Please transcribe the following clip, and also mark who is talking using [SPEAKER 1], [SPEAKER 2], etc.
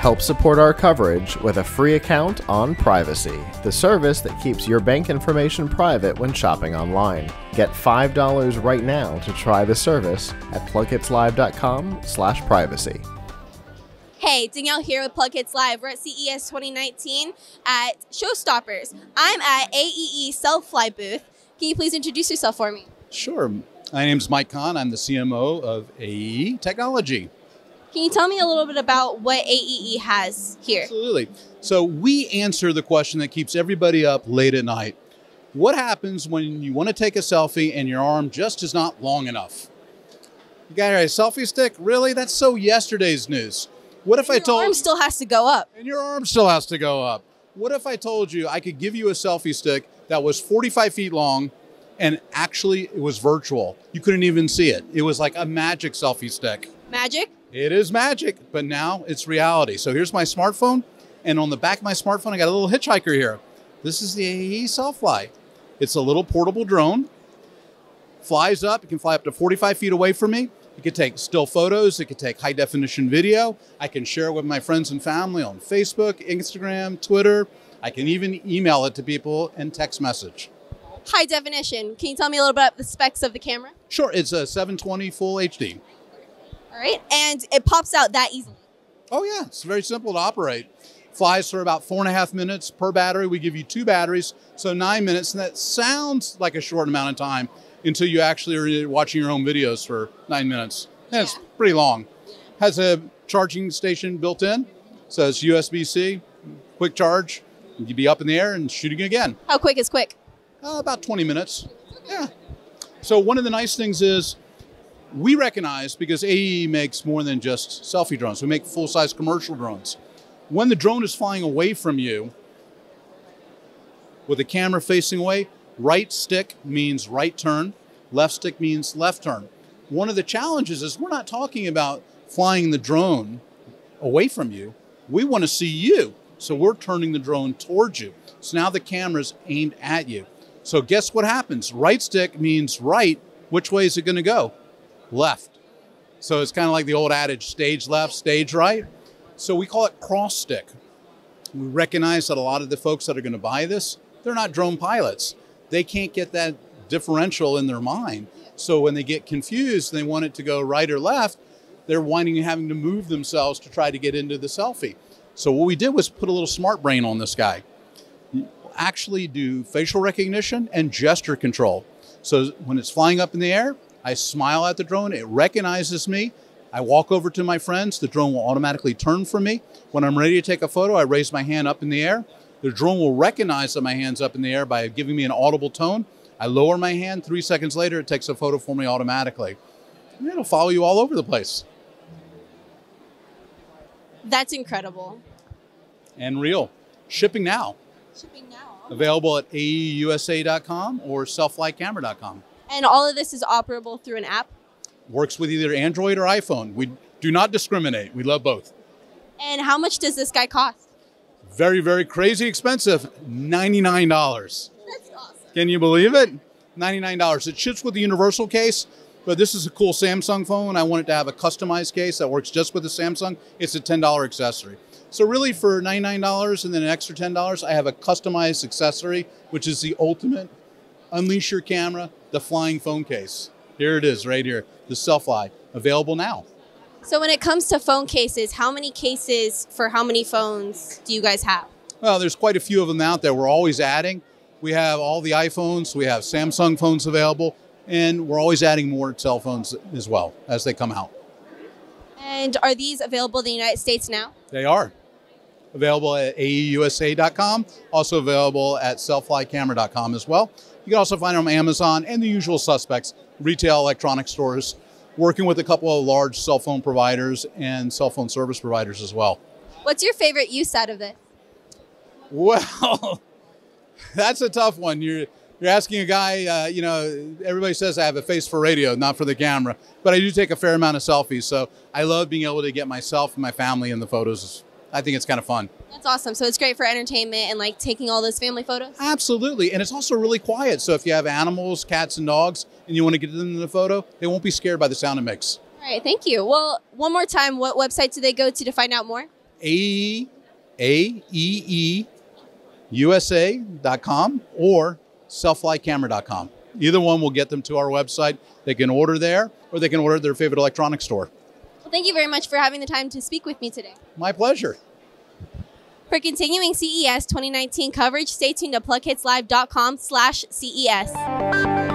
[SPEAKER 1] Help support our coverage with a free account on Privacy, the service that keeps your bank information private when shopping online. Get $5 right now to try the service at plughitzlive.com/privacy.
[SPEAKER 2] Hey, Danielle here with PLUGHITZ Live. We're at CES 2019 at Showstoppers. I'm at AEE SELFLY booth. Can you please introduce yourself for me?
[SPEAKER 3] Sure. My name is Mike Kahn. I'm the CMO of AEE Technology.
[SPEAKER 2] Can you tell me a little bit about what AEE has here?
[SPEAKER 3] Absolutely. So we answer the question that keeps everybody up late at night. What happens when you want to take a selfie and your arm just is not long enough? You got a selfie stick? Really? That's so yesterday's news. What if I told you...
[SPEAKER 2] Your arm still has to go up.
[SPEAKER 3] And your arm still has to go up. What if I told you I could give you a selfie stick that was 45 feet long and actually it was virtual? You couldn't even see it. It was like a magic selfie stick.
[SPEAKER 2] Magic?
[SPEAKER 3] It is magic, but now it's reality. So here's my smartphone, and on the back of my smartphone, I got a little hitchhiker here. This is the AEE SELFLY. It's a little portable drone. Flies up. It can fly up to 45 feet away from me. It can take still photos. It can take high-definition video. I can share it with my friends and family on Facebook, Instagram, Twitter. I can even email it to people and text message.
[SPEAKER 2] High definition. Can you tell me a little bit about the specs of the camera?
[SPEAKER 3] Sure. It's a 720 full HD.
[SPEAKER 2] All right, and it pops out that easily.
[SPEAKER 3] Oh yeah, it's very simple to operate. Flies for about 4.5 minutes per battery. We give you 2 batteries, so 9 minutes, and that sounds like a short amount of time until you actually are watching your own videos for 9 minutes. And it's pretty long. Has a charging station built in, so it's USB-C, quick charge. You'd be up in the air and shooting again.
[SPEAKER 2] How quick is quick?
[SPEAKER 3] About 20 minutes. Yeah. So one of the nice things is we recognize, because AE makes more than just selfie drones, we make full-size commercial drones. When the drone is flying away from you, with the camera facing away, right stick means right turn, left stick means left turn. One of the challenges is we're not talking about flying the drone away from you. We want to see you, so we're turning the drone towards you. So now the camera's aimed at you. So guess what happens? Right stick means right. Which way is it going to go? Left. So it's kind of like the old adage, stage left, stage right. So we call it cross stick. We recognize that a lot of the folks that are going to buy this, they're not drone pilots. They can't get that differential in their mind. So when they get confused, they want it to go right or left, they're having to move themselves to try to get into the selfie. So what we did was put a little smart brain on this guy. Actually do facial recognition and gesture control. So when it's flying up in the air, I smile at the drone, it recognizes me. I walk over to my friends, the drone will automatically turn from me. When I'm ready to take a photo, I raise my hand up in the air. The drone will recognize that my hand's up in the air by giving me an audible tone. I lower my hand, 3 seconds later, it takes a photo for me automatically. And it'll follow you all over the place.
[SPEAKER 2] That's incredible.
[SPEAKER 3] And real. Shipping now.
[SPEAKER 2] Shipping now.
[SPEAKER 3] Available at aeusa.com or selflycamera.com.
[SPEAKER 2] And all of this is operable through an app?
[SPEAKER 3] Works with either Android or iPhone. We do not discriminate. We love both.
[SPEAKER 2] And how much does this guy cost?
[SPEAKER 3] Very, very crazy expensive. $99.
[SPEAKER 2] That's awesome.
[SPEAKER 3] Can you believe it? $99. It ships with the universal case, but this is a cool Samsung phone. I want it to have a customized case that works just with the Samsung. It's a $10 accessory. So really for $99 and then an extra $10, I have a customized accessory, which is the ultimate unleash your camera, the flying phone case. Here it is right here, the SELFLY, available now.
[SPEAKER 2] So when it comes to phone cases, how many cases for how many phones do you guys have?
[SPEAKER 3] Well, there's quite a few of them out there. We're always adding. We have all the iPhones, we have Samsung phones available, and we're always adding more cell phones as well as they come out.
[SPEAKER 2] And are these available in the United States now?
[SPEAKER 3] They are. Available at aeusa.com, also available at selflycamera.com as well. You can also find them on Amazon and the usual suspects, retail electronic stores, working with a couple of large cell phone providers and cell phone service providers as well.
[SPEAKER 2] What's your favorite use out of this?
[SPEAKER 3] Well, that's a tough one. You're asking a guy, you know, everybody says I have a face for radio, not for the camera, but I do take a fair amount of selfies. So I love being able to get myself and my family in the photos. I think it's kind of fun.
[SPEAKER 2] That's awesome. So it's great for entertainment and like taking all those family photos?
[SPEAKER 3] Absolutely. And it's also really quiet. So if you have animals, cats and dogs, and you want to get them in the photo, they won't be scared by the sound it makes.
[SPEAKER 2] All right. Thank you. Well, one more time, what website do they go to find out more?
[SPEAKER 3] AEEUSA.com or selflycamera.com. Either one will get them to our website. They can order there, or they can order at their favorite electronics store.
[SPEAKER 2] Well, thank you very much for having the time to speak with me today.
[SPEAKER 3] My pleasure.
[SPEAKER 2] For continuing CES 2019 coverage, stay tuned to plughitzlive.com/CES.